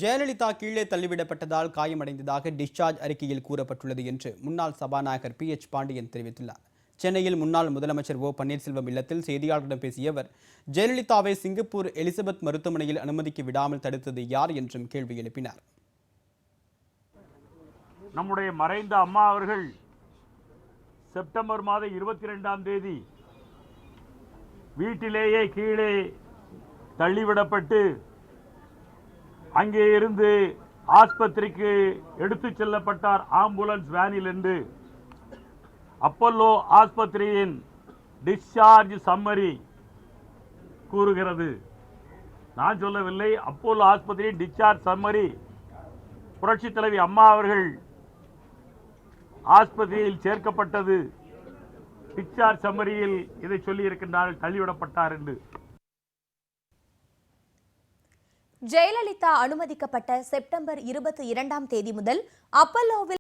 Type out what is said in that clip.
ஜெயலலிதா கீழே தள்ளிவிடப்பட்டதால் காயமடைந்ததாக டிஸ்சார்ஜ் அறிக்கையில் கூறப்பட்டுள்ளது என்று முன்னாள் சபாநாயகர் PH பாண்டியன் தெரிவித்துள்ளார். சென்னையில் முன்னாள் முதலமைச்சர் O பன்னீர்செல்வம் இல்லத்தில் செய்தியாளர்களிடம் பேசிய அவர், ஜெயலலிதாவை சிங்கப்பூர் எலிசபெத் மருத்துவமனையில் அனுமதிக்க விடாமல் தடுத்தது யார் என்றும் கேள்வி எழுப்பினார். நம்முடைய மறைந்த அம்மா அவர்கள் செப்டம்பர் மாதம் 22ஆம் தேதி வீட்டிலேயே கீழே தள்ளிவிடப்பட்டு அங்கே இருந்து ஆஸ்பத்திரிக்கு எடுத்துச் செல்லப்பட்டார் ஆம்புலன்ஸ் வேனில் என்று அப்பல்லோ ஆஸ்பத்திரியின் டிஸ்சார்ஜ் சம்மரி கூறுகிறது. நான் சொல்லவில்லை, அப்போலோ ஆஸ்பத்திரியின் டிஸ்சார்ஜ் சம்மரி. புரட்சித் தலைவி அம்மா அவர்கள் ஆஸ்பத்திரியில் சேர்க்கப்பட்டது, டிஸ்சார்ஜ் சம்மரியில் இதை சொல்லி இருக்கின்றார்கள், தள்ளிவிடப்பட்டார் என்று. ஜெயலலிதா அனுமதிக்கப்பட்ட செப்டம்பர் 22ஆம் தேதி முதல் அப்பல்லோவில்